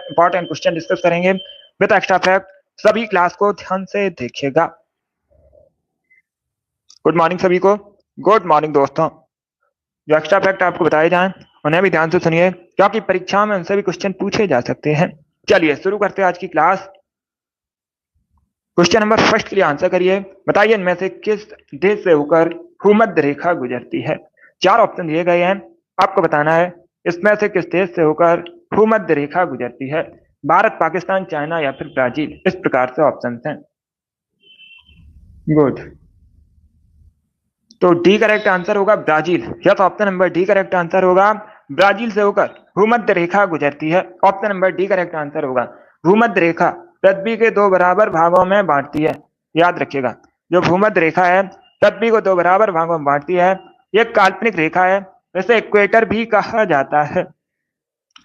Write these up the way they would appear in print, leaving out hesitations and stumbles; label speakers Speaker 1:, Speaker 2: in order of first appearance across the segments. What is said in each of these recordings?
Speaker 1: Important question discuss करेंगे with extra fact. सभी class को ध्यान से देखिएगा। गुड मॉर्निंग सभी को। गुड मॉर्निंग दोस्तों। जो एक्स्ट्रा फैक्ट आपको बताए जाएं उन्हें भी ध्यान से सुनिए, क्योंकि परीक्षा में उनसे भी क्वेश्चन पूछे जा सकते हैं। चलिए शुरू करते हैं आज की क्लास। क्वेश्चन नंबर फर्स्ट के लिए आंसर करिए। बताइए इनमें से किस देश से होकर भूमध्य रेखा गुजरती है। 4 ऑप्शन दिए गए हैं, आपको बताना है इसमें से किस देश से होकर भूमध्य रेखा गुजरती है। भारत, पाकिस्तान, चाइना या फिर ब्राजील। इस प्रकार से ऑप्शन हैं। गुड, तो डी करेक्ट आंसर होगा Brazil. Yes, option number D correct answer होगा। ब्राजील से होकर भूमध्य रेखा गुजरती है। Option number D correct answer होगा। भूमध्य रेखा पृथ्वी के 2 बराबर भागों में बांटती है। याद रखिएगा, जो भूमध्य रेखा है पृथ्वी को 2 बराबर भागों में बांटती है। ये काल्पनिक रेखा है, इसे इक्वेटर भी कहा जाता है।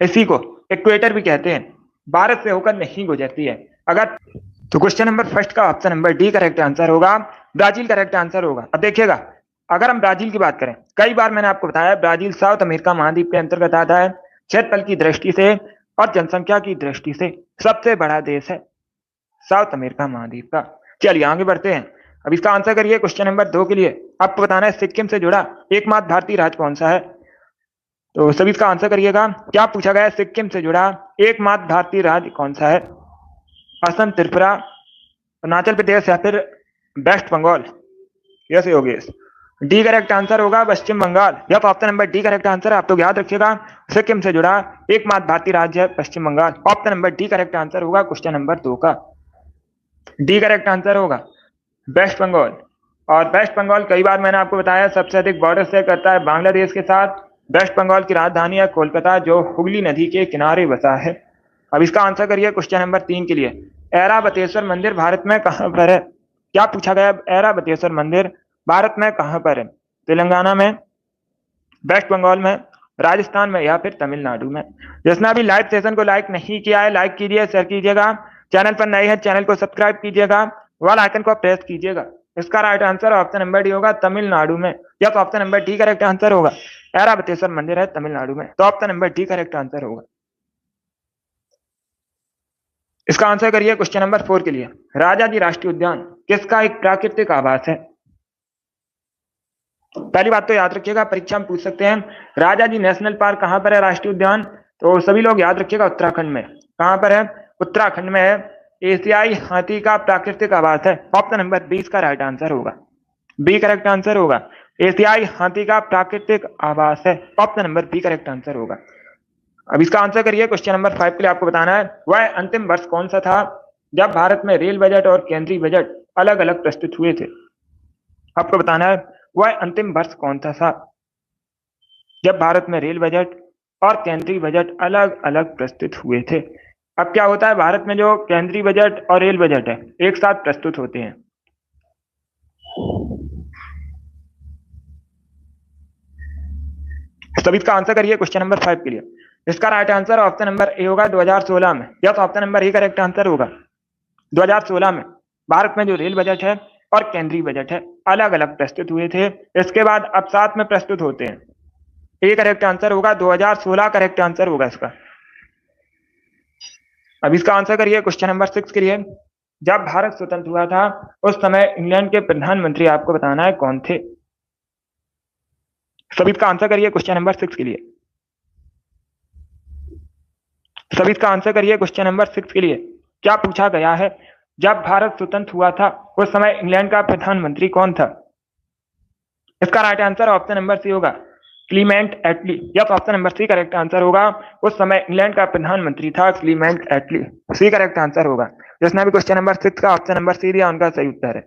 Speaker 1: इसी को इक्वेटर भी कहते हैं। भारत से होकर नहीं गुजरती है। अगर तो क्वेश्चन नंबर फर्स्ट का option number D correct answer होगा। ब्राजील करेक्ट आंसर होगा। अब देखिएगा, अगर हम ब्राजील की बात करें, कई बार मैंने आपको बताया ब्राजील साउथ अमेरिका महाद्वीप के अंतर्गत आता है। क्षेत्रफल की दृष्टि से और जनसंख्या की दृष्टि से सबसे बड़ा देश है साउथ अमेरिका महाद्वीप का। चलिए आगे बढ़ते हैं। अब इसका आंसर करिए। क्वेश्चन नंबर 2 के लिए आपको बताना है सिक्किम से जुड़ा एकमात्र भारतीय राज्य कौन सा है। तो सभी इसका आंसर करिएगा। क्या पूछा गया है? सिक्किम से जुड़ा एकमात्र भारतीय राज्य कौन सा है। असम, त्रिपुरा, अरुणाचल प्रदेश या फिर वेस्ट बंगाल। कैसे होगी? डी करेक्ट आंसर होगा पश्चिम बंगाल। यह option number D correct answer है। आप तो याद रखिएगा, सिक्किम से जुड़ा एकमात्र भारतीय राज्य है Paschim Bangal. Option number D correct answer होगा क्वेश्चन नंबर 2 का। डी करेक्ट आंसर होगा वेस्ट बंगाल। और वेस्ट बंगाल कई बार मैंने आपको बताया सबसे अधिक बॉर्डर शेयर करता है बांग्लादेश के साथ। वेस्ट बंगाल की राजधानी है कोलकाता, जो हुगली नदी के किनारे बसा है। अब इसका आंसर करिए क्वेश्चन नंबर 3 के लिए। ऐरावतेश्वर मंदिर भारत में कहां पर है। क्या पूछा गया? ऐरावतेश्वर मंदिर भारत में कहां पर है। तेलंगाना में, वेस्ट बंगाल में, राजस्थान में या फिर तमिलनाडु में। जिसने अभी लाइव सेशन को लाइक नहीं किया है, लाइक कीजिए, शेयर कीजिएगा। चैनल पर नए हैं, चैनल को सब्सक्राइब कीजिएगा, वाल आइकन को प्रेस कीजिएगा। इसका right answer option number D होगा, तमिलनाडु में। Yes, option number D correct answer होगा। ऐरावतेश्वर मंदिर है तमिलनाडु में, तो option number D correct answer होगा। इसका आंसर करिए क्वेश्चन नंबर 4 के लिए। राजाजी राष्ट्रीय उद्यान किसका एक प्राकृतिक आवास है। पहली बात तो याद रखिएगा, परीक्षा में पूछ सकते हैं राजाजी नेशनल पार्क कहां पर है, राष्ट्रीय उद्यान। तो सभी लोग याद रखिएगा उत्तराखंड में। कहां पर है? उत्तराखंड में है। एशियाई हाथी का प्राकृतिक आवास है। ऑप्शन नंबर 20 का राइट आंसर होगा। बी करेक्ट आंसर होगा। एशियाई हाथी का प्राकृतिक आवास है। Option number B correct answer होगा। अब इसका आंसर करिए। क्वेश्चन नंबर 5 के लिए आपको बताना है वह अंतिम वर्ष कौन सा था जब भारत में रेल बजट और केंद्रीय बजट अलग अलग प्रस्तुत हुए थे। आपको बताना है वह अंतिम वर्ष कौन सा था जब भारत में रेल बजट और केंद्रीय बजट अलग अलग प्रस्तुत हुए थे। अब क्या होता है, भारत में जो केंद्रीय बजट और रेल बजट है एक साथ प्रस्तुत होते हैं। तब इसका आंसर करिए क्वेश्चन नंबर 5 के लिए। इसका right answer option number A होगा 2016 में। Yes, option number A correct answer होगा। 2016 में भारत में जो रेल बजट है और केंद्रीय बजट है अलग अलग प्रस्तुत हुए थे। इसके बाद अब साथ में प्रस्तुत होते हैं। ए करेक्ट आंसर होगा 2016 करेक्ट आंसर होगा इसका। अब इसका आंसर करिए क्वेश्चन नंबर 6 के लिए। जब भारत स्वतंत्र हुआ था उस समय इंग्लैंड के प्रधानमंत्री आपको बताना है कौन थे। सभी इसका आंसर करिए क्वेश्चन नंबर 6 के लिए। सभी इसका आंसर करिए क्वेश्चन नंबर 6 के लिए। क्या पूछा गया है? जब भारत स्वतंत्र हुआ था उस समय इंग्लैंड का प्रधानमंत्री कौन था। इसका right answer option number C होगा, Clement Attlee. Yes, option number C correct answer होगा। उस समय इंग्लैंड का प्रधानमंत्री था Clement Attlee. C correct answer होगा। जिसने भी क्वेश्चन नंबर 6 का ऑप्शन नंबर सी दिया उनका सही उत्तर है।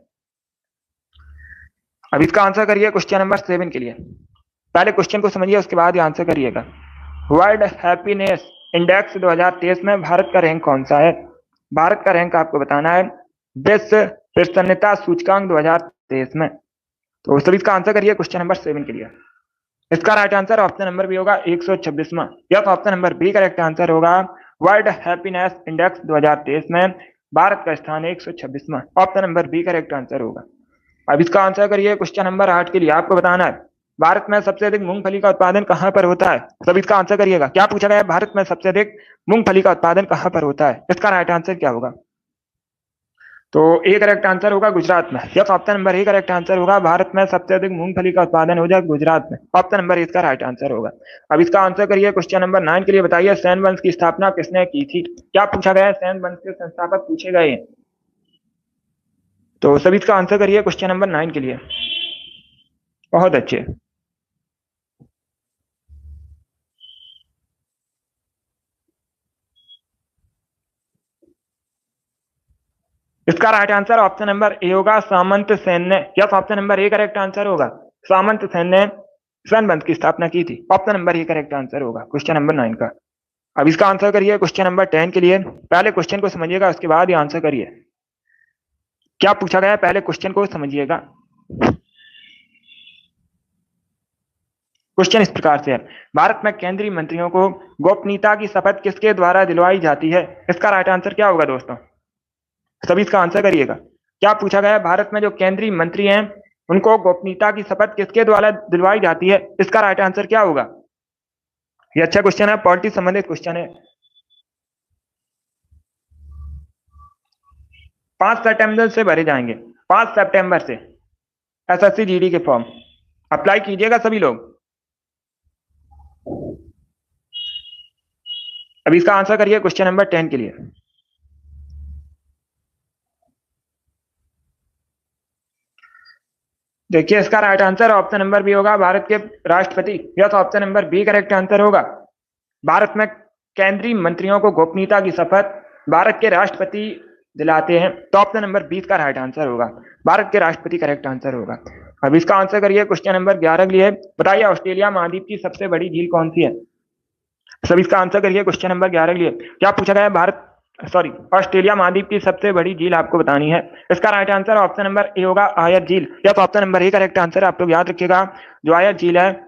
Speaker 1: अब इसका आंसर करिए क्वेश्चन नंबर 7 के लिए। पहले क्वेश्चन को समझिए, उसके बाद ही आंसर करिएगा। वर्ल्ड हैप्पीनेस इंडेक्स 2023 में भारत का रैंक कौन सा है। भारत का रैंक आपको बताना है विश्व प्रसन्नता सूचकांक 2023 में। तो सभी इसका आंसर करिए क्वेश्चन नंबर 7 के लिए। इसका right answer option number B होगा 126वां। Yes, option number B correct answer होगा। वर्ल्ड हैप्पीनेस इंडेक्स 2023 में भारत का स्थान 126वां। Option number B correct answer होगा। अब इसका आंसर करिए क्वेश्चन नंबर 8 के लिए। आपको बताना है भारत में सबसे अधिक मूंगफली का उत्पादन कहाँ पर होता है? सब इसका आंसर करिएगा। क्या पूछा गया है? भारत में सबसे अधिक मूंगफली का उत्पादन कहाँ पर होता है? इसका राइट आंसर क्या होगा? तो ए करेक्ट आंसर होगा गुजरात में। Yes, option number A correct answer होगा। भारत में सबसे अधिक मूंगफली का उत्पादन हो जाए गुजरात में। ऑप्शन नंबर इसका राइट आंसर होगा। अब इसका आंसर करिए क्वेश्चन नंबर 9 के लिए। बताइए सैन वंश की स्थापना किसने की थी? क्या पूछा गया है? सैन वंश के संस्थापक पूछे गए हैं। तो सभी इसका आंसर करिए क्वेश्चन नंबर 9 के लिए। बहुत अच्छे। इसका right answer option number A होगा, सामंत सेन ने। Yes, option number A correct answer होगा। सामंत सेन ने सैन वंश की स्थापना की थी। Option number A correct answer होगा क्वेश्चन नंबर 9 का। अब इसका आंसर करिए क्वेश्चन नंबर 10 के लिए। पहले क्वेश्चन को समझिएगा, उसके बाद ये आंसर करिए। क्या पूछा गया है? पहले क्वेश्चन को समझिएगा। क्वेश्चन इस प्रकार से है, भारत में केंद्रीय मंत्रियों को गोपनीयता की शपथ किसके द्वारा दिलवाई जाती है? इसका राइट आंसर क्या होगा दोस्तों? सभी इसका आंसर करिएगा। क्या पूछा गया है? भारत में जो केंद्रीय मंत्री हैं उनको गोपनीयता की शपथ किसके द्वारा दिलवाई जाती है? इसका राइट आंसर क्या होगा? ये अच्छा क्वेश्चन है, पॉलिटिक्स संबंधित क्वेश्चन है। 5 सितंबर से भरे जाएंगे, 5 सितंबर से एसएससी जीडी के फॉर्म अप्लाई कीजिएगा सभी लोग। अब इसका आंसर करिए क्वेश्चन नंबर 10 के लिए। देखिए इसका right answer option number B होगा, भारत के राष्ट्रपति। Yes, option number B correct answer होगा। भारत में केंद्रीय मंत्रियों को गोपनीयता की शपथ भारत के राष्ट्रपति दिलाते हैं, तो ऑप्शन नंबर 20 का राइट आंसर होगा। भारत के राष्ट्रपति करेक्ट आंसर होगा। अब इसका आंसर करिए क्वेश्चन नंबर 11 के लिए। बताइए ऑस्ट्रेलिया महाद्वीप की सबसे बड़ी झील कौन सी है? सब इसका आंसर करिए क्वेश्चन नंबर 11 के लिए। क्या पूछा गया है? ऑस्ट्रेलिया महाद्वीप की सबसे बड़ी झील आपको बतानी है। इसका right answer option number A होगा, आयर झील। या तो option number A correct answer आप लोग याद रखिएगा। जो आयर झील है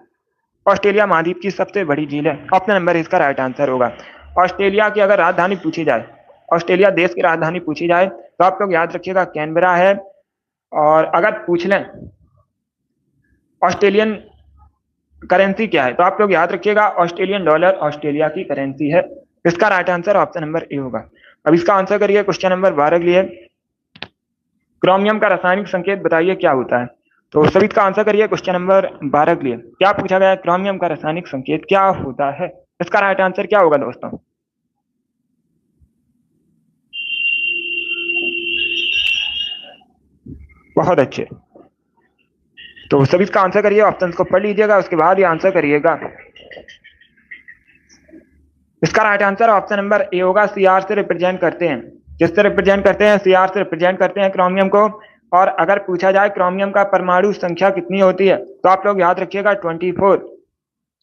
Speaker 1: ऑस्ट्रेलिया महाद्वीप की सबसे बड़ी झील है। ऑप्शन नंबर इसका राइट आंसर होगा। ऑस्ट्रेलिया की अगर राजधानी पूछी जाए, ऑस्ट्रेलिया देश की राजधानी पूछी जाए, तो आप लोग याद रखिएगा कैनबरा है। और अगर पूछ लें ऑस्ट्रेलियन करेंसी क्या है, तो आप लोग याद रखिएगा ऑस्ट्रेलियन डॉलर ऑस्ट्रेलिया की करेंसी है। इसका right answer option number A होगा। अब इसका आंसर करिए क्वेश्चन नंबर 12 के लिए। क्रोमियम का रासायनिक संकेत बताइए क्या होता है? तो सभी इसका आंसर करिए क्वेश्चन नंबर 12 के लिए। क्या पूछा गया है? क्रोमियम का रासायनिक संकेत क्या होता है? इसका राइट आंसर क्या होगा दोस्तों? बहुत अच्छे। तो सभी इसका आंसर करिए, ऑप्शंस को पढ़ लीजिएगा, उसके बाद ये आंसर करिएगा। इसका right answer option number A होगा, सीआर से रिप्रेजेंट करते हैं। किससे रिप्रेजेंट करते हैं? सीआर से रिप्रेजेंट करते हैं क्रोमियम को। और अगर पूछा जाए क्रोमियम का परमाणु संख्या कितनी होती है, तो आप लोग याद रखिएगा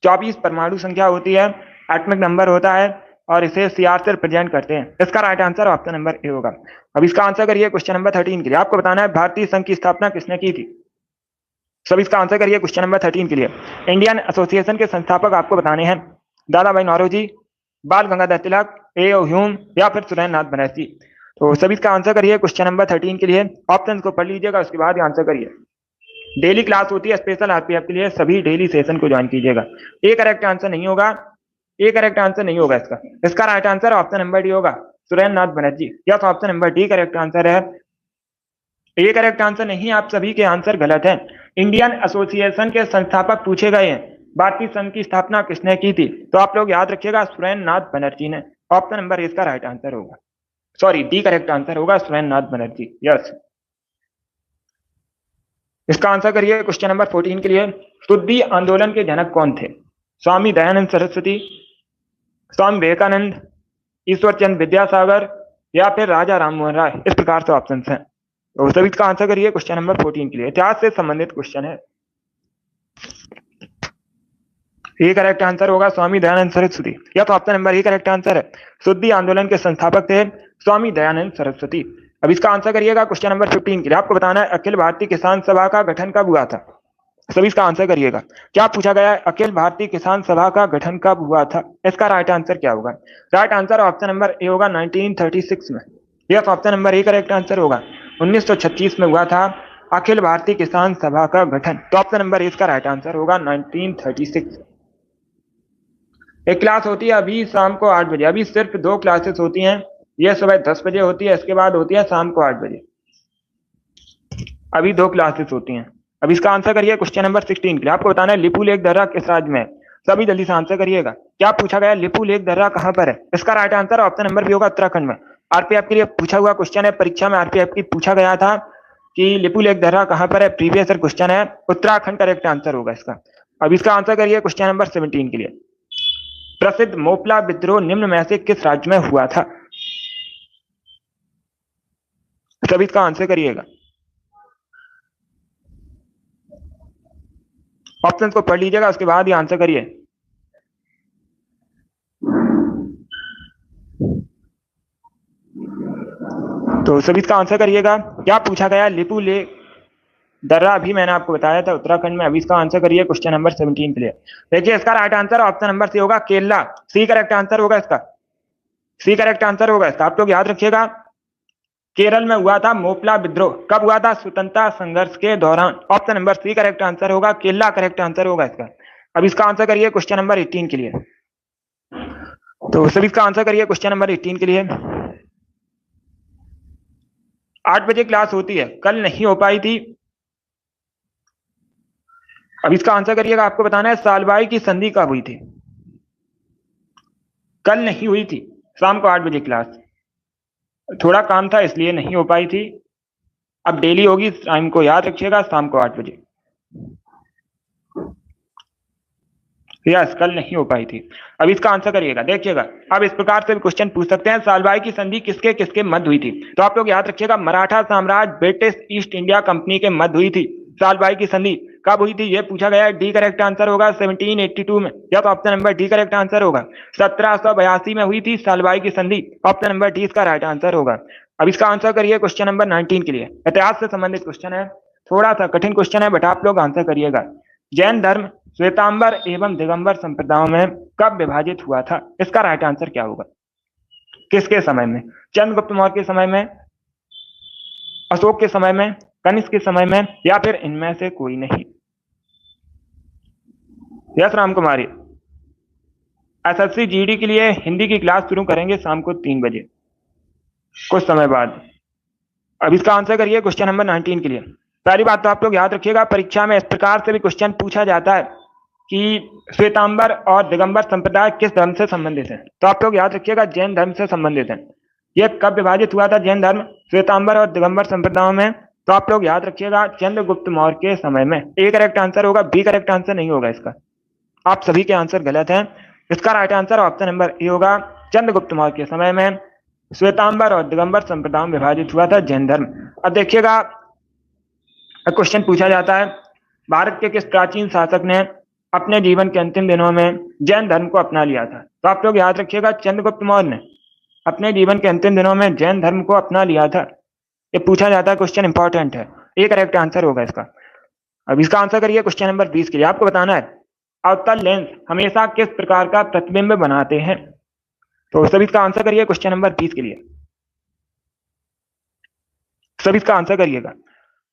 Speaker 1: 24 परमाणु संख्या होती है, एटॉमिक नंबर होता है, और इसे सीआर से रिप्रेजेंट करते हैं। इसका right answer option number A होगा। अब इसका आंसर करिए क्वेश्चन नंबर 13 के लिए। आपको बताना है भारतीय संघ की स्थापना किसने की थी? सब इसका आंसर करिए क्वेश्चन नंबर 13 के लिए। इंडियन एसोसिएशन के संस्थापक आपको बताने हैं, दादा भाई नौरोजी, बाल गंगाधर तिलक, ए.ओ. ह्यूम, या फिर सुरेंद्र नाथ बनर्जी। तो सभी इसका आंसर करिए क्वेश्चन नंबर 13 के लिए। ऑप्शंस को पढ़ लीजिएगा, उसके बाद आंसर करिए। डेली क्लास होती है स्पेशल आरपीएफ के लिए, सभी डेली सेशन को ज्वाइन कीजिएगा। ए करेक्ट आंसर नहीं होगा, ए करेक्ट आंसर नहीं होगा इसका। इसका right answer option number D होगा, Surendra Nath Banerjee. Yes, option number D correct answer है। ए करेक्ट आंसर नहीं, आप सभी के आंसर गलत है। इंडियन एसोसिएशन के संस्थापक पूछे गए हैं, भारतीय संघ की स्थापना किसने की थी, तो आप लोग याद रखिएगा सुरेंद्र नाथ बनर्जी ने। ऑप्शन नंबर इसका राइट आंसर होगा, सॉरी डी करेक्ट आंसर होगा, सुरेंद्र नाथ बनर्जी। यस, इसका आंसर करिए क्वेश्चन नंबर 14 के लिए। शुद्धि आंदोलन के जनक कौन थे? स्वामी दयानंद सरस्वती, स्वामी विवेकानंद, ईश्वर चंद्र विद्यासागर, या फिर राजा राममोहन राय। इस प्रकार से ऑप्शन हैं, तो सभी इसका आंसर करिए क्वेश्चन नंबर 14 के लिए। इतिहास से संबंधित क्वेश्चन है। ये करेक्ट आंसर होगा स्वामी दयानंद सरस्वती। या तो option number A correct answer है। शुद्धि आंदोलन के संस्थापक थे स्वामी दयानंद सरस्वती। अब इसका आंसर करिएगा क्वेश्चन नंबर 15 के लिए। आपको बताना है अखिल भारतीय किसान सभा का गठन कब हुआ था? सभी इसका आंसर करिएगा। क्या पूछा गया है? अखिल भारतीय किसान सभा का गठन कब हुआ था? इसका राइट आंसर क्या होगा? Right answer option number A होगा 1936 में। Yes, option number A correct answer होगा। 1936 में हुआ था अखिल भारतीय किसान सभा का गठन? तो ऑप्शन नंबर इसका राइट आंसर होगा 1936। एक क्लास होती है अभी शाम को 8 बजे, अभी सिर्फ 2 क्लासेस होती हैं। ये सुबह 10 बजे होती है, इसके बाद होती है शाम को 8 बजे। अभी 2 क्लासेस होती हैं। अब इसका आंसर करिए क्वेश्चन नंबर 16 के लिए। आपको बताना है लिपू लेक दर्रा किस राज्य में है। सभी जल्दी से आंसर करिएगा। क्या पूछा गया, लिपू लेक दर्रा कहां पर है? इसका right answer option number B होगा उत्तराखंड में। आरपीएफ के लिए पूछा हुआ क्वेश्चन है, परीक्षा में आरपीएफ की पूछा गया था कि लिपू लेक दर्रा कहां पर है, प्रीवियस ईयर क्वेश्चन है। उत्तराखंड करेक्ट आंसर होगा इसका। अब इसका आंसर करिए क्वेश्चन नंबर 17 के लिए। प्रसिद्ध मोपला विद्रोह निम्न में से किस राज्य में हुआ था? सभी इसका आंसर करिएगा। ऑप्शंस को पढ़ लीजिएगा, उसके बाद ही आंसर करिए। तो सभी इसका आंसर करिएगा। क्या पूछा गया, लिपू लेक दर्रा अभी मैंने आपको बताया था उत्तराखंड में। अभी इसका आंसर करिए क्वेश्चन नंबर 17 के लिए। देखिए इसका right answer option number C Kerala केरला। सी करेक्ट आंसर होगा इसका। सी करेक्ट आंसर होगा इसका। आप लोग याद रखिएगा, केरल में हुआ था मोपला विद्रोह। कब हुआ था? स्वतंत्रता संघर्ष के दौरान। Option number C correct answer होगा, केरला करेक्ट आंसर होगा इसका। अब इसका आंसर करिए क्वेश्चन नंबर 18 के लिए। तो सभी इसका आंसर करिए क्वेश्चन नंबर 18 के लिए। 8 बजे क्लास होती है, कल नहीं हो पाई थी। अब इसका आंसर करिएगा। आपको बताना है सालबाई की संधि कब हुई थी? कल नहीं हुई थी, शाम को 8 बजे क्लास। थोड़ा काम था इसलिए नहीं हो पाई थी। अब डेली होगी, टाइम को याद रखिएगा, शाम को 8 बजे। यस, कल नहीं हो पाई थी। अब इसका आंसर करिएगा। देखिएगा अब इस प्रकार से क्वेश्चन पूछ सकते हैं, सालबाई की संधि किसके किसके मध्य हुई थी? तो आप लोग याद रखिएगा, मराठा साम्राज्य ब्रिटिश ईस्ट इंडिया कंपनी के मध्य हुई थी। सालबाई की संधि कब हुई थी ये पूछा गया है। डी करेक्ट आंसर होगा 1782 में। या तो option number D correct answer होगा। 1782 में हुई थी सालबाई की संधि। ऑप्शन नंबर डी इसका राइट आंसर होगा। अब इसका आंसर करिए क्वेश्चन नंबर 19 के लिए। इतिहास से संबंधित क्वेश्चन है, थोड़ा सा कठिन क्वेश्चन है, बट आप लोग आंसर करिएगा। जैन धर्म श्वेतांबर एवं दिगंबर संप्रदायों में कब विभाजित हुआ था? इसका राइट आंसर क्या होगा? किसके समय में? चंद्रगुप्त मौर्य के समय में, अशोक के समय में, कनिष्क के समय में, या फिर इनमें से कोई नहीं? यस राम कुमारी। एसएससी जीडी के लिए हिंदी की क्लास शुरू करेंगे शाम को 3 बजे कुछ समय बाद। अब इसका आंसर करिए क्वेश्चन नंबर 19 के लिए। पहली बात तो आप लोग याद रखिएगा, परीक्षा में इस प्रकार से भी क्वेश्चन पूछा जाता है कि श्वेतांबर और दिगंबर संप्रदाय किस धर्म से संबंधित है। तो आप लोग याद रखिएगा जैन धर्म से संबंधित है। यह कब विभाजित हुआ था जैन धर्म श्वेतांबर और दिगंबर संप्रदायों में? तो आप लोग याद रखिएगा चंद्रगुप्त मौर्य के समय में। ए करेक्ट आंसर होगा, बी करेक्ट आंसर नहीं होगा इसका। आप सभी के आंसर गलत हैं। इसका right answer option number A होगा, चंद्रगुप्त मौर्य के समय में श्वेतांबर और दिगंबर संप्रदायों में विभाजित हुआ था जैन धर्म। अब देखिएगा क्वेश्चन पूछा जाता है, भारत के किस प्राचीन शासक ने अपने जीवन के अंतिम दिनों में जैन धर्म को अपना लिया था? तो आप लोग याद रखिएगा चंद्रगुप्त मौर्य ने अपने जीवन के अंतिम दिनों में जैन धर्म को अपना लिया था। ये पूछा जाता है, क्वेश्चन इंपॉर्टेंट है। एक करेक्ट आंसर होगा इसका। अब इसका आंसर करिए क्वेश्चन नंबर 20 के लिए। आपको बताना है अवतल लेंस हमेशा किस प्रकार का प्रतिबिंब बनाते हैं? तो सभी इसका आंसर करिए क्वेश्चन नंबर 20 के लिए। सभी इसका आंसर करिएगा।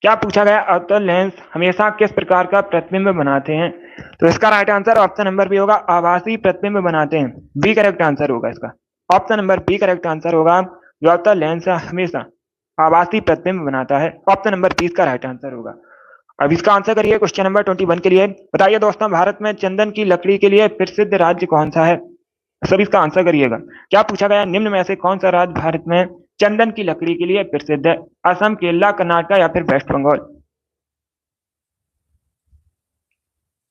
Speaker 1: क्या पूछा गया, अवतल लेंस हमेशा किस प्रकार का प्रतिबिंब बनाते हैं? तो इसका right answer option number B होगा, आभासी प्रतिबिंब बनाते हैं। बी करेक्ट आंसर होगा इसका। Option number B correct answer होगा, जो अवतल लेंस हमेशा आभासी प्रतिबिंब बनाता है। ऑप्शन नंबर 20 का राइट आंसर होगा। अब इसका आंसर करिए क्वेश्चन नंबर 21 के लिए। बताइए दोस्तों, भारत में चंदन की लकड़ी के लिए प्रसिद्ध राज्य कौन सा है? सभी इसका आंसर करिएगा। क्या पूछा गया, निम्न में से कौन सा राज्य भारत में चंदन की लकड़ी के लिए प्रसिद्ध है? असम, केरला, कर्नाटक या फिर वेस्ट बंगाल?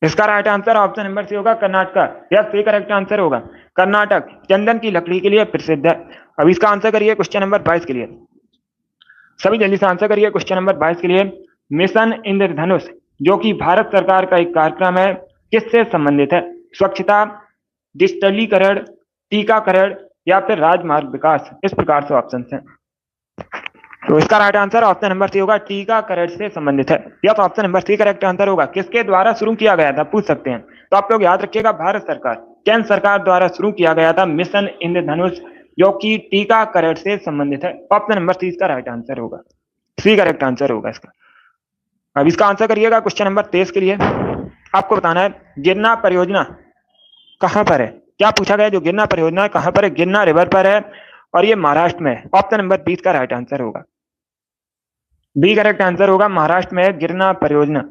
Speaker 1: इसका right answer option number C होगा, कर्नाटक। यह सी करेक्ट आंसर होगा। कर्नाटक चंदन की लकड़ी के लिए प्रसिद्ध है। अब इसका आंसर करिए क्वेश्चन नंबर 22 के लिए। सभी जल्दी से आंसर करिए क्वेश्चन नंबर 22 के लिए। मिशन इंद्रधनुष जो कि भारत सरकार का एक कार्यक्रम है, किससे संबंधित है? स्वच्छता, डिजिटलीकरण, टीकाकरण या फिर राजमार्ग विकास? इस प्रकार से ऑप्शन हैं। तो इसका right answer option number C होगा, टीकाकरण से संबंधित है। या तो option number C correct answer होगा। किसके द्वारा शुरू किया गया था पूछ सकते हैं। तो आप लोग याद रखिएगा, भारत सरकार, केंद्र सरकार द्वारा शुरू किया गया था मिशन इंद्रधनुष, जो कि टीकाकरण से संबंधित है। ऑप्शन नंबर सी इसका राइट आंसर होगा। सी करेक्ट आंसर होगा इसका। अब इसका आंसर करिएगा क्वेश्चन नंबर 23 के लिए। आपको बताना है गिरना परियोजना कहां पर है। क्या पूछा गया, जो गिरना परियोजना कहां पर है, गिरना रिवर पर है और ये महाराष्ट्र में है। ऑप्शन नंबर 20 का राइट आंसर होगा, बी करेक्ट आंसर होगा, महाराष्ट्र में है गिरना परियोजना।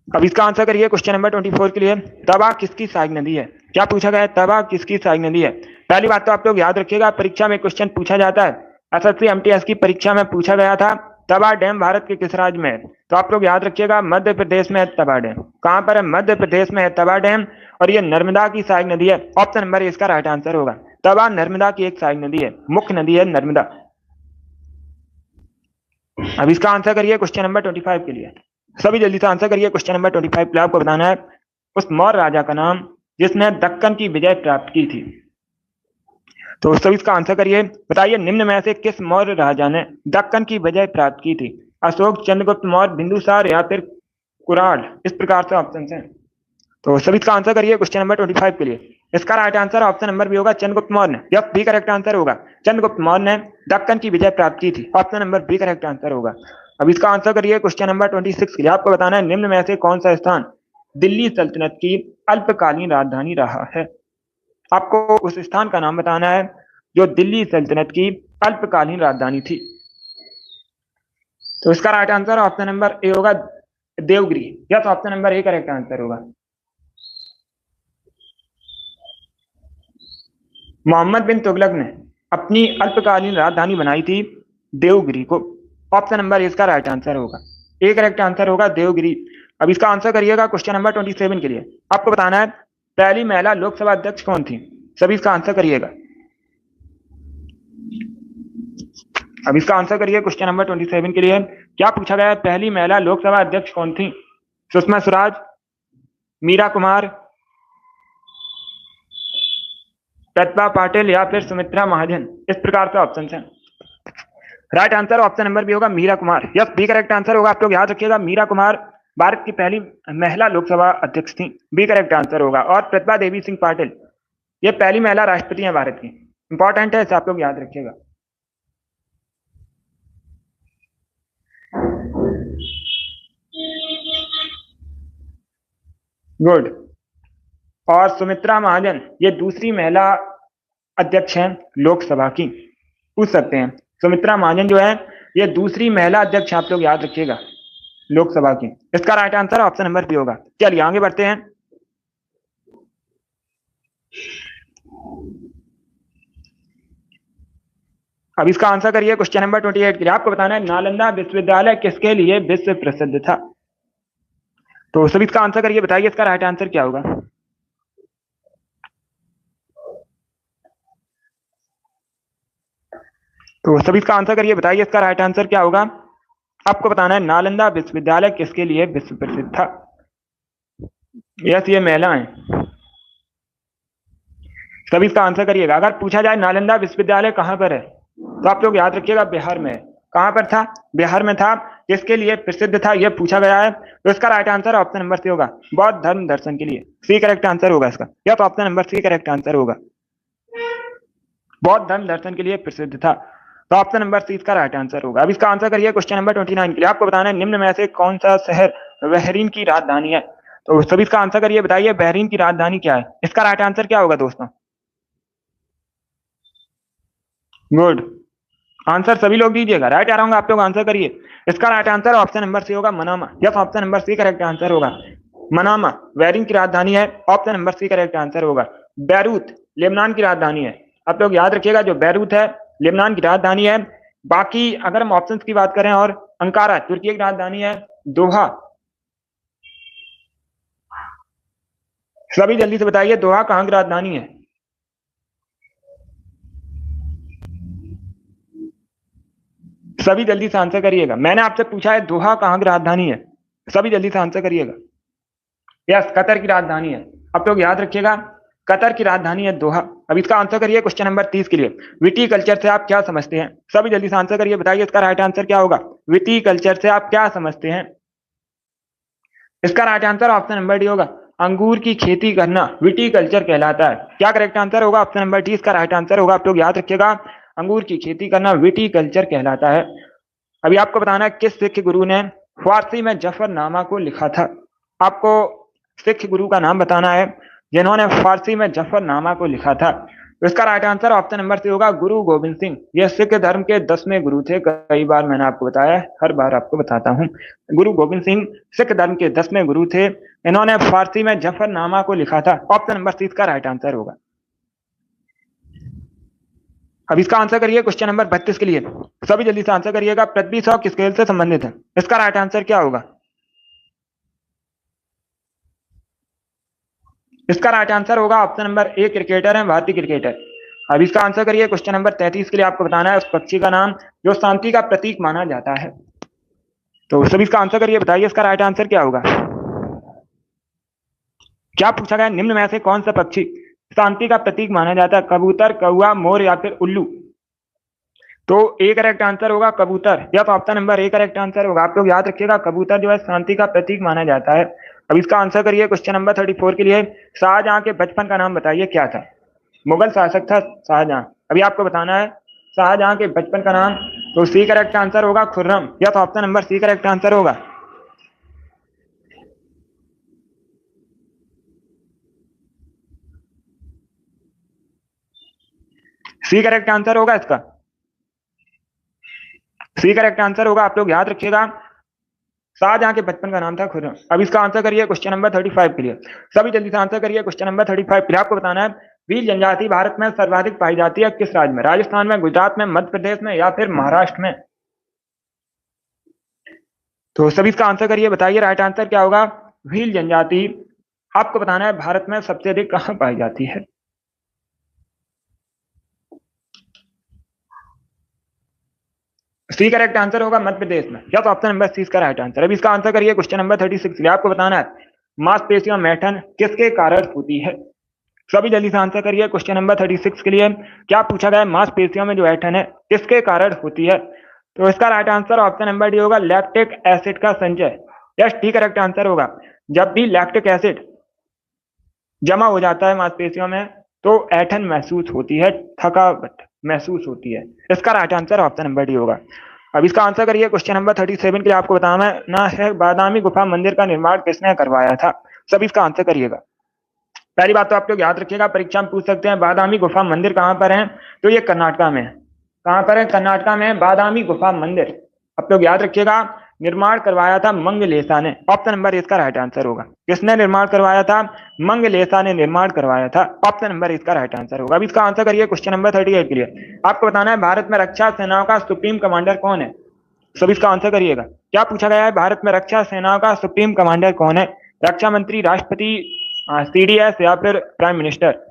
Speaker 1: अब इसका आंसर करिए क्वेश्चन नंबर 24 के लिए। तवा किसकी सहायक नदी है। क्या पूछा गया है, तवा किसकी सहायक नदी है। पहली बात तो आप लोग याद रखिएगा, परीक्षा में क्वेश्चन पूछा जाता है, एसएससी एमटीएस की परीक्षा में पूछा गया था तवा डैम भारत के किस राज्य में है। तो आप लोग याद रखिएगा मध्य प्रदेश में है तवा डैम। कहां पर है, मध्य प्रदेश में है तवा डैम और ये नर्मदा की सहायक नदी है। ऑप्शन नंबर इसका राइट आंसर होगा, तवा नर्मदा की एक सहायक नदी है, मुख्य नदी है नर्मदा। अब इसका आंसर करिए क्वेश्चन नंबर 25 के लिए। सभी जल्दी से आंसर करिए क्वेश्चन नंबर 25 के लिए। आपको बताना है उस मौर्य राजा का नाम जिसने दक्कन की विजय प्राप्त की थी। तो सभी इसका आंसर करिए, बताइए निम्न में से किस मौर्य राजा ने दक्कन की विजय प्राप्त की थी। अशोक, चंद्रगुप्त मौर्य, बिंदुसार या फिर कुराड। इस प्रकार से ऑप्शन है। तो सभी इसका आंसर करिए क्वेश्चन नंबर 25 के लिए। इसका right answer option number B होगा चंद्रगुप्त मौर्य ने। यह बी करेक्ट आंसर होगा, चंद्रगुप्त मौर्य ने दक्कन की विजय प्राप्त की थी। Option number B correct answer होगा। अब इसका आंसर करिए क्वेश्चन नंबर 26 के लिए। आपको बताना है निम्न में से कौन सा स्थान दिल्ली सल्तनत की अल्पकालीन राजधानी रहा है। आपको उस स्थान का नाम बताना है जो दिल्ली सल्तनत की अल्पकालीन राजधानी थी। तो इसका right answer option number A होगा Devagiri. Yes, option number A correct answer होगा। मोहम्मद बिन तुगलक ने अपनी अल्पकालीन राजधानी बनाई थी देवगिरी को। ऑप्शन नंबर इसका राइट आंसर होगा, ए करेक्ट आंसर होगा देवगिरी। अब इसका आंसर करिएगा क्वेश्चन नंबर 27 के लिए। आपको बताना है पहली महिला लोकसभा अध्यक्ष कौन थी। सभी इसका आंसर करिएगा। अब इसका आंसर करिए क्वेश्चन नंबर 27 के लिए। क्या पूछा गया है, पहली महिला लोकसभा अध्यक्ष कौन थी। सुषमा स्वराज, मीरा कुमार, प्रतिभा पाटिल या फिर सुमित्रा महाजन। इस प्रकार से ऑप्शन है। Right answer option number B होगा Meera Kumar. Yes, B correct answer होगा। आप लोग याद रखिएगा मीरा कुमार भारत की पहली महिला लोकसभा अध्यक्ष थी। बी करेक्ट आंसर होगा। और प्रतिभा देवी सिंह पाटिल ये पहली महिला राष्ट्रपति है भारत की। इंपॉर्टेंट है, इसे आप लोग याद रखिएगा। गुड। और सुमित्रा महाजन ये दूसरी महिला अध्यक्ष हैं लोकसभा की। पूछ सकते हैं सुमित्रा महाजन जो है ये दूसरी महिला अध्यक्ष, आप लोग याद रखिएगा, लोकसभा की। इसका right answer option number B होगा। चलिए आगे बढ़ते हैं। अब इसका आंसर करिए क्वेश्चन नंबर 28 के लिए। आपको बताना है नालंदा विश्वविद्यालय किसके लिए विश्व प्रसिद्ध था। तो सभी इसका आंसर करिए, बताइए इसका राइट आंसर क्या होगा। तो सभी इसका आंसर करिए, बताइए इसका राइट आंसर क्या होगा। आपको बताना है नालंदा विश्वविद्यालय किसके लिए विश्व प्रसिद्ध था। यस, ये महिला है। सभी इसका आंसर करिएगा। अगर पूछा जाए नालंदा विश्वविद्यालय कहां पर है तो आप लोग याद रखिएगा बिहार में है। कहां पर था, बिहार में था। किसके लिए प्रसिद्ध था यह पूछा गया है। तो इसका right answer option number C होगा, बौद्ध धर्म दर्शन के लिए। सी करेक्ट आंसर होगा इसका। यह तो option number C correct answer होगा, बौद्ध धर्म दर्शन के लिए प्रसिद्ध था। तो ऑप्शन नंबर सी इसका राइट आंसर होगा। अब इसका आंसर करिए क्वेश्चन नंबर 29 के लिए। आपको बताना है निम्न में से कौन सा शहर बहरीन की राजधानी है। तो सभी इसका आंसर करिए, बताइए बहरीन की राजधानी क्या है। इसका राइट आंसर क्या होगा दोस्तों। गुड, आंसर सभी लोग दीजिएगा। राइट आ रहा हूँ, आप लोग आंसर करिए। इसका right answer option number C होगा, Manama. Yes, option number C correct answer होगा, मनामा बहरीन की राजधानी है। Option number C correct answer होगा। बैरूत लेबनान की राजधानी है। आप लोग याद रखिएगा जो बैरूत है लेबनान की राजधानी है। बाकी अगर हम ऑप्शंस की बात करें, और अंकारा तुर्की की राजधानी है। दोहा, सभी जल्दी से बताइए दोहा कहां की राजधानी है। सभी जल्दी से आंसर करिएगा। मैंने आपसे पूछा है दोहा कहां की राजधानी है, सभी जल्दी से आंसर करिएगा। यस, कतर की राजधानी है। आप लोग याद रखिएगा कतर की राजधानी है दोहा। अब इसका आंसर करिए क्वेश्चन नंबर 30 के लिए। विटीकल्चर से आप क्या समझते हैं। सभी जल्दी से आंसर करिए, बताइए इसका राइट आंसर क्या होगा। विटीकल्चर से आप क्या समझते हैं। इसका right answer option number D होगा, अंगूर की खेती करना विटीकल्चर कहलाता है। क्या करेक्ट आंसर होगा, ऑप्शन नंबर डी इसका राइट आंसर होगा। आप लोग याद रखिएगा अंगूर की खेती करना विटीकल्चर कहलाता है। अभी आपको बताना है किस सिख गुरु ने फारसी में जफरनामा को लिखा था? आपको सिख गुरु का नाम बताना है जिन्होंने फारसी में जफरनामा को लिखा था। तो इसका right answer option number C होगा गुरु गोविंद सिंह। ये सिख धर्म के 10वें गुरु थे। कई बार मैंने आपको बताया, हर बार आपको बताता हूँ। गुरु गोविंद सिंह सिख धर्म के 10वें गुरु थे। इन्होंने फारसी में जफरनामा को लिखा था। ऑप्शन नंबर सी इसका राइट आंसर होगा। अब इसका आंसर करिए क्वेश्चन नंबर 32 के लिए। सभी जल्दी से आंसर करिएगा। पृथ्वी 100 किस खेल से संबंधित है? इसका राइट आंसर क्या होगा? इसका राइट आंसर होगा ऑप्शन नंबर ए, क्रिकेटर है, भारतीय क्रिकेटर। अब इसका आंसर करिए क्वेश्चन नंबर 33 के लिए। आपको बताना है उस पक्षी का नाम जो शांति का प्रतीक माना जाता है। तो सभी इसका आंसर करिए, बताइए इसका राइट आंसर क्या होगा। क्या पूछा गया? निम्न में से कौन सा पक्षी शांति का प्रतीक माना जाता है? कबूतर, कौवा, मोर या फिर उल्लू? तो ए करेक्ट आंसर होगा कबूतर। या तो option number A correct answer होगा। आप लोग याद रखिएगा, कबूतर जो है शांति का प्रतीक माना जाता है। अब इसका आंसर करिए क्वेश्चन नंबर 34 के लिए। शाहजहां के बचपन का नाम बताइए क्या था? मुगल शासक था शाहजहां। अभी आपको बताना है शाहजहां के बचपन का नाम। तो सी करेक्ट आंसर होगा खुर्रम। या तो option number C correct answer होगा। सी करेक्ट आंसर होगा इसका। सी करेक्ट आंसर होगा। आप लोग याद रखिएगा, शाहजहां के बचपन का नाम था खुर्रम। अब इसका आंसर करिए क्वेश्चन नंबर 35 के लिए। सभी जल्दी से आंसर करिए क्वेश्चन नंबर 35 के लिए। आपको बताना है भील जनजाति भारत में सर्वाधिक पाई जाती है किस राज्य में? राजस्थान में, गुजरात में, मध्य प्रदेश में या फिर महाराष्ट्र में? तो सभी इसका आंसर करिए, बताइए राइट आंसर क्या होगा। भील जनजाति आपको बताना है भारत में सबसे अधिक कहां पाई जाती है? सी करेक्ट आंसर होगा मध्य प्रदेश में। या तो ऑप्शन नंबर सी इसका राइट आंसर। अब इसका आंसर करिए क्वेश्चन नंबर 36 के लिए। आपको बताना है मांसपेशियों में ऐंठन किसके कारण होती है? सभी जल्दी से आंसर करिए क्वेश्चन नंबर 36 के लिए। क्या पूछा गया है? मांसपेशियों में जो ऐंठन है किसके कारण होती है? तो इसका right answer option number D होगा लैक्टिक एसिड का संचय। यस, टी करेक्ट आंसर होगा। जब भी लैक्टिक एसिड जमा हो जाता है मांसपेशियों में तो ऐंठन महसूस होती है, थकावट महसूस होती है। इसका right answer option number D होगा। अब इसका आंसर करिए क्वेश्चन नंबर 37 के लिए। आपको बताना है बादामी गुफा मंदिर का निर्माण किसने करवाया था? सब इसका आंसर करिएगा। पहली बात तो आप लोग याद रखिएगा, परीक्षा में पूछ सकते हैं बादामी गुफा मंदिर कहां पर है? तो ये कर्नाटका में है। कहां पर है? कर्नाटका में बादामी गुफा मंदिर। आप लोग याद रखिएगा, निर्माण करवाया था मंगलेशा ने। ऑप्शन नंबर इसका राइट आंसर होगा। किसने निर्माण करवाया था? मंगलेशा ने निर्माण करवाया था। ऑप्शन नंबर इसका राइट आंसर होगा। अब इसका आंसर करिए क्वेश्चन नंबर 38 के लिए। आपको बताना है भारत में रक्षा सेनाओं का सुप्रीम कमांडर कौन है? सब इसका आंसर करिएगा। क्या पूछा गया है? भारत में रक्षा सेनाओं का सुप्रीम कमांडर कौन है? रक्षा मंत्री, राष्ट्रपति, सीडीएस या फिर प्राइम मिनिस्टर?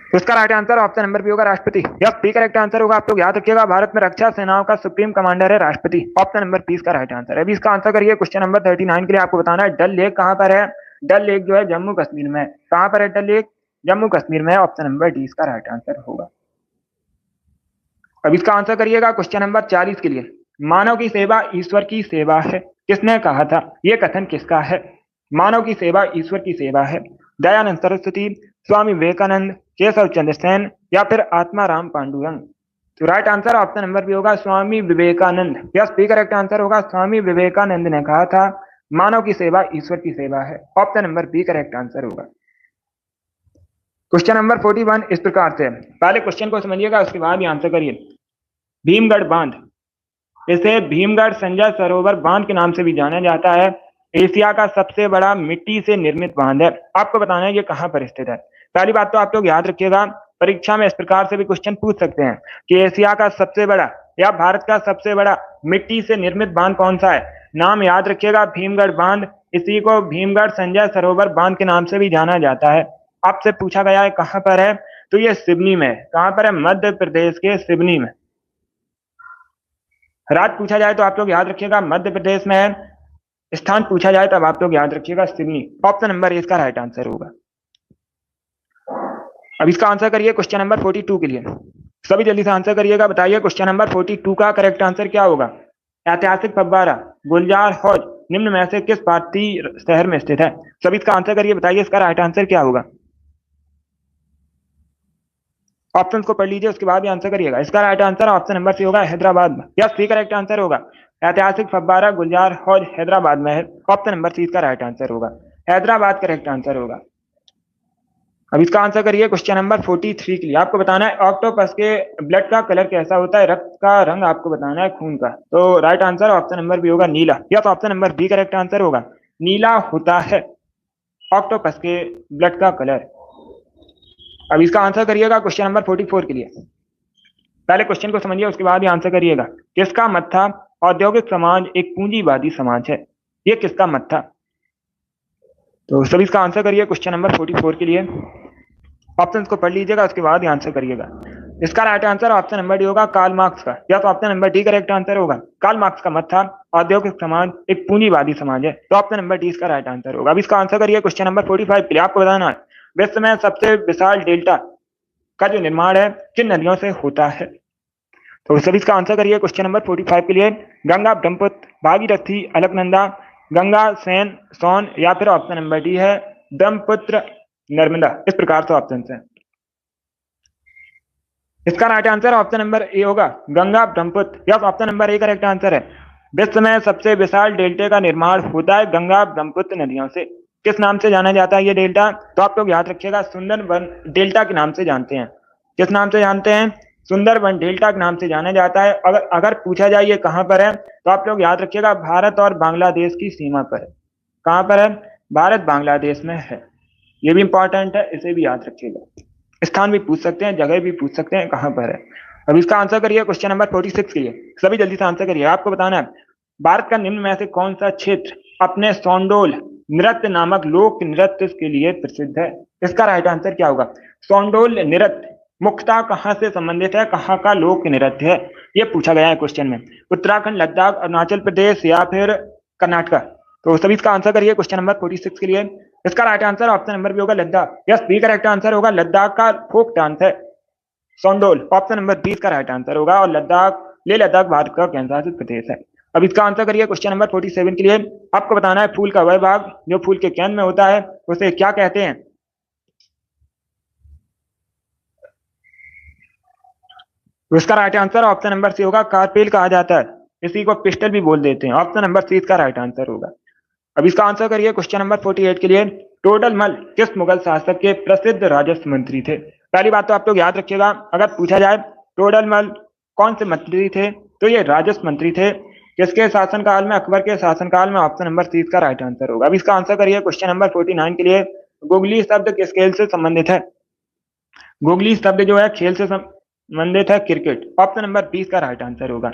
Speaker 1: तो इसका right answer option number B होगा राष्ट्रपति। यस, बी करेक्ट आंसर होगा। आप लोग याद रखिएगा, भारत में रक्षा सेनाओं का सुप्रीम कमांडर है राष्ट्रपति। ऑप्शन नंबर बी इसका राइट आंसर है। अभी इसका आंसर करिए क्वेश्चन नंबर 39 के लिए। आपको बताना है डल लेक कहां पर है? डल लेक जो है जम्मू कश्मीर में। कहां पर है डल लेक? जम्मू कश्मीर में। ऑप्शन नंबर डी इसका राइट आंसर होगा। अब इसका आंसर करिएगा क्वेश्चन नंबर 40 के लिए। मानव की सेवा ईश्वर की सेवा है, किसने कहा था? यह कथन किसका है? मानव की सेवा ईश्वर की सेवा है। दयानंद सरस्वती, स्वामी विवेकानंद, केशव चंद्र सेन या फिर आत्मा राम पांडुरंग? तो right answer option number B होगा Swami Vivekananda. Yes, B correct answer होगा। स्वामी विवेकानंद ने कहा था मानव की सेवा ईश्वर की सेवा है। Option number B correct answer होगा। क्वेश्चन नंबर 41 इस प्रकार से। पहले क्वेश्चन को समझिएगा, उसके बाद ही आंसर करिए। भीमगढ़ बांध, इसे भीमगढ़ संजय सरोवर बांध के नाम से भी जाना जाता है। एशिया का सबसे बड़ा मिट्टी से निर्मित बांध है। आपको बताना है ये कहां पर स्थित है। पहली बात तो आप लोग याद रखिएगा, परीक्षा में इस प्रकार से भी क्वेश्चन पूछ सकते हैं कि एशिया का सबसे बड़ा या भारत का सबसे बड़ा मिट्टी से निर्मित बांध कौन सा है। नाम याद रखिएगा, भीमगढ़ बांध। इसी को भीमगढ़ संजय सरोवर बांध के नाम से भी जाना जाता है। आपसे पूछा गया है कहां पर है, तो ये सिवनी में। कहां पर है? मध्य प्रदेश के सिवनी में। राज्य पूछा जाए तो आप लोग याद रखिएगा मध्य प्रदेश में है। स्थान पूछा जाए तब आप लोग याद रखिएगा सिवनी। ऑप्शन नंबर ए इसका राइट आंसर होगा। अब इसका आंसर करिए क्वेश्चन नंबर 42 के लिए। सभी जल्दी से आंसर करिएगा। बताइए क्वेश्चन नंबर 42 का करेक्ट आंसर क्या होगा। ऐतिहासिक फव्वारा गुलजार हौज निम्न में से किस भारतीय शहर में स्थित है? सभी इसका आंसर करिए। बताइए इसका राइट आंसर क्या होगा। ऑप्शन को पढ़ लीजिए, उसके बाद ही आंसर करिएगा। इसका right answer option number C होगा, हैदराबाद में। यस, सी करेक्ट आंसर होगा। ऐतिहासिक फव्वारा गुलजार हौज हैदराबाद में है। ऑप्शन नंबर सी इसका राइट आंसर होगा, हैदराबाद करेक्ट आंसर होगा। अब इसका आंसर करिए क्वेश्चन नंबर 43 के लिए। आपको बताना है ऑक्टोपस के ब्लड का कलर कैसा होता है, रक्त का रंग आपको बताना है खून का। तो right answer option number B होगा, नीला। या तो option number B correct answer होगा, नीला होता है ऑक्टोपस के ब्लड का कलर। अब इसका आंसर करिएगा क्वेश्चन नंबर 44 के लिए। पहले क्वेश्चन को समझिए, उसके बाद ही आंसर करिएगा। किसका मत था औद्योगिक समाज एक पूंजीवादी समाज है? ये किसका मत था? तो सभी इसका आंसर करिए क्वेश्चन नंबर 44 के लिए। ऑप्शन को पढ़ लीजिएगा, उसके बाद ही आंसर करिएगा। इसका right answer option number D होगा, कार्ल मार्क्स का। या तो option number D correct answer होगा, कार्ल मार्क्स का मत था औद्योगिक समाज एक पूंजीवादी समाज है। तो ऑप्शन नंबर डी इसका राइट आंसर होगा। अब इसका आंसर करिए क्वेश्चन नंबर 45 के लिए। आपको बताना है विश्व में सबसे विशाल डेल्टा का जो निर्माण है किन नदियों से होता है? तो सभी इसका आंसर करिए क्वेश्चन नंबर 45 के लिए। गंगा, ब्रह्मपुत्र, भागीरथी, अलकनंदा, गंगा, सेन, सोन, या फिर ऑप्शन नंबर डी है ब्रह्मपुत्र, नर्मदा। इस प्रकार से ऑप्शन है। इसका right answer option number A होगा, Ganga, Brahmaputra. Yes, option number A correct answer है। विश्व में सबसे विशाल डेल्टे का निर्माण होता है गंगा ब्रह्मपुत्र नदियों से। किस नाम से जाना जाता है ये डेल्टा? तो आप लोग याद रखिएगा, सुंदरबन डेल्टा के नाम से जानते हैं। किस नाम से जानते हैं? सुंदरबन डेल्टा के नाम से जाना जाता है। अगर पूछा जाए ये कहां पर है, तो आप लोग याद रखिएगा भारत और बांग्लादेश की सीमा पर है। कहां पर है? भारत बांग्लादेश में है। ये भी इंपॉर्टेंट है, इसे भी याद रखिएगा। स्थान भी पूछ सकते हैं, जगह भी पूछ सकते हैं, कहां पर है। अब इसका आंसर करिए क्वेश्चन नंबर 46 के लिए। सभी जल्दी से आंसर करिए। आपको बताना है भारत का निम्न में से कौन सा क्षेत्र अपने सोंडोल नृत्य नामक लोक नृत्य के लिए प्रसिद्ध है? इसका राइट आंसर क्या होगा? सोंडोल नृत्य मुख्यतः कहां से संबंधित है, कहां का लोक नृत्य है, ये पूछा गया है क्वेश्चन में। उत्तराखंड, लद्दाख, अरुणाचल प्रदेश या फिर कर्नाटका? तो सभी इसका आंसर करिए क्वेश्चन नंबर 46 के लिए। इसका right answer option number B होगा, Ladakh. Yes, B correct answer होगा, लद्दाख का फोक डांस है सोंडोल। ऑप्शन नंबर बी का राइट आंसर होगा। और लेह लद्दाख भारत का केंद्र शासित प्रदेश है। अब इसका आंसर करिए क्वेश्चन नंबर 47 के लिए। आपको बताना है फूल का वह भाग जो फूल के केंद्र में होता है उसे क्या कहते हैं? इसका right answer option number C होगा, कार्पेल कहा जाता है। इसी को पिस्टल भी बोल देते हैं। ऑप्शन नंबर सी इसका राइट आंसर होगा। अब इसका आंसर करिए क्वेश्चन नंबर 48 के लिए। टोडरमल किस मुगल शासक के प्रसिद्ध राजस्व मंत्री थे? पहली बात तो आप लोग याद रखिएगा, अगर पूछा जाए टोडरमल कौन से मंत्री थे, तो ये राजस्व मंत्री थे। किसके शासनकाल में? अकबर के शासनकाल में। ऑप्शन नंबर सी इसका राइट आंसर होगा। अब इसका आंसर करिए क्वेश्चन नंबर 49 के लिए। गुगली शब्द किस खेल से संबंधित है? गुगली शब्द जो है खेल से संबंधित है, क्रिकेट। ऑप्शन नंबर 20 का राइट आंसर होगा,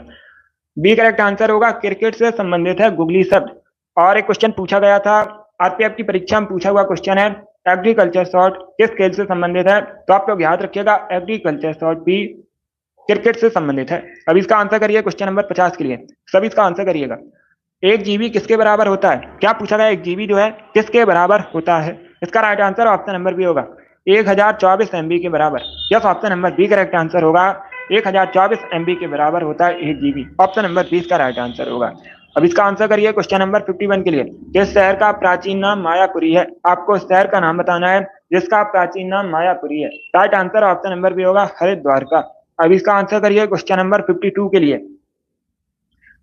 Speaker 1: बी करेक्ट आंसर होगा, क्रिकेट से संबंधित है गुगली शब्द। और एक क्वेश्चन पूछा गया था आरपीएफ की परीक्षा में, पूछा हुआ क्वेश्चन है एग्रीकल्चर शॉट किस खेल से संबंधित है? तो आप लोग याद रखिएगा एग्रीकल्चर शॉट भी क्रिकेट से संबंधित है। अब इसका आंसर करिए क्वेश्चन नंबर 50 के लिए। सभी इसका आंसर करिएगा। एक जीबी किसके बराबर होता है? क्या पूछा गया? एक जीबी जो है किसके बराबर होता है? इसका right answer option number B होगा, 1024 MB के बराबर। Yes, option number B correct answer होगा, 1024 MB के बराबर होता है 1 GB। ऑप्शन नंबर 20 का राइट आंसर होगा। अब इसका आंसर करिए क्वेश्चन नंबर 51 के लिए। किस शहर का प्राचीन नाम मायापुरी है? आपको शहर का नाम बताना है जिसका प्राचीन नाम मायापुरी है। Right answer option number B होगा, हरिद्वार का। अब इसका आंसर करिए क्वेश्चन नंबर 52 के लिए।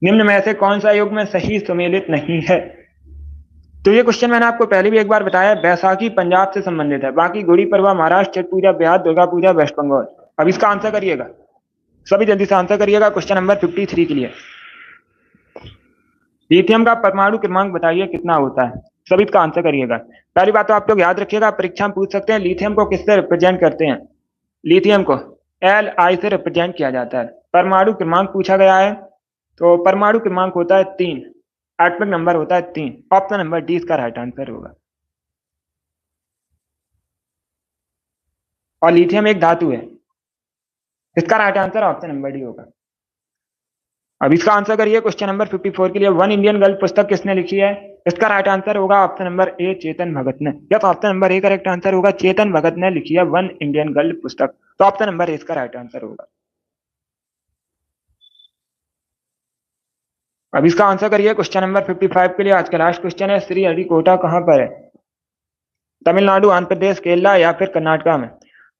Speaker 1: निम्न में से कौन सा युग में सही सुमेलित नहीं है? तो ये क्वेश्चन मैंने आपको पहले भी एक बार बताया, बैसाखी पंजाब से संबंधित है, बाकी गुड़ी पड़वा महाराष्ट्र, छठ पूजा बिहार, दुर्गा पूजा वेस्ट बंगाल। अब इसका आंसर करिएगा, सभी जल्दी से आंसर करिएगा क्वेश्चन नंबर 53 के लिए। लिथियम का परमाणु क्रमांक बताइए कितना होता है? सभी इसका आंसर करिएगा। पहली बात तो आप लोग याद रखिएगा, परीक्षा में पूछ सकते हैं लिथियम को किससे रिप्रेजेंट करते हैं? लिथियम को Li से रिप्रेजेंट किया जाता है। परमाणु क्रमांक पूछा गया है, तो परमाणु क्रमांक होता है 3, एटॉमिक नंबर होता है 3। ऑप्शन नंबर डी इसका राइट आंसर होगा। और लिथियम एक धातु है, इसका right answer option number D होगा। अब इसका आंसर करिए क्वेश्चन नंबर 54 के लिए। वन इंडियन गर्ल पुस्तक किसने लिखी है? इसका राइट आंसर होगा ऑप्शन नंबर ए, चेतन भगत ने। Yes, option number A correct answer होगा, चेतन भगत ने लिखी है वन इंडियन गर्ल पुस्तक। तो ऑप्शन नंबर ए इसका राइट आंसर होगा। अब इसका आंसर करिए क्वेश्चन नंबर 55 के लिए। आज का लास्ट क्वेश्चन है, श्रीहरिकोटा कहां पर है? तमिलनाडु, आंध्र प्रदेश, केरला या फिर कर्नाटका में?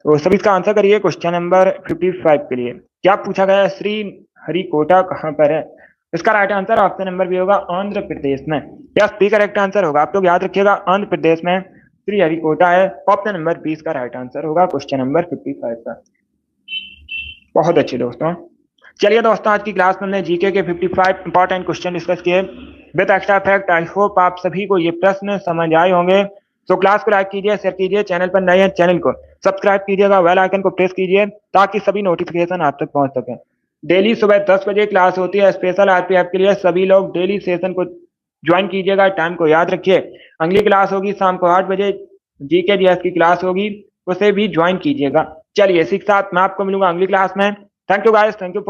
Speaker 1: तो सभी इसका आंसर करिए क्वेश्चन नंबर 55 के लिए। क्या पूछा गया है? श्री हरिकोटा कहाँ पर है? इसका right answer option number B होगा आंध्र प्रदेश में। यस, बी करेक्ट आंसर होगा। आप लोग याद रखिएगा, आंध्र प्रदेश में श्री हरिकोटा है। ऑप्शन नंबर 20 का राइट आंसर होगा क्वेश्चन नंबर 55 का। बहुत अच्छे दोस्तों। चलिए दोस्तों, आज की क्लास में हमने जीके के 55 इंपॉर्टेंट क्वेश्चन डिस्कस किए with extra fact. I hope आप सभी को ये प्रश्न समझ आए होंगे। तो क्लास को लाइक कीजिए, शेयर कीजिए, चैनल पर नए हैं चैनल को सब्सक्राइब कीजिएगा, बेल आइकन को प्रेस कीजिए ताकि सभी नोटिफिकेशन आप तक पहुंच सके। डेली सुबह 10 बजे क्लास होती है स्पेशल आरपीएफ के लिए। सभी लोग डेली सेशन को ज्वाइन कीजिएगा, टाइम को याद रखिए। अगली क्लास होगी शाम को 8 बजे, जीके जीएस की क्लास होगी, उसे भी ज्वाइन कीजिएगा। चलिए, इसी के साथ मैं आपको मिलूंगा अगली क्लास में। Thank you guys, thank you.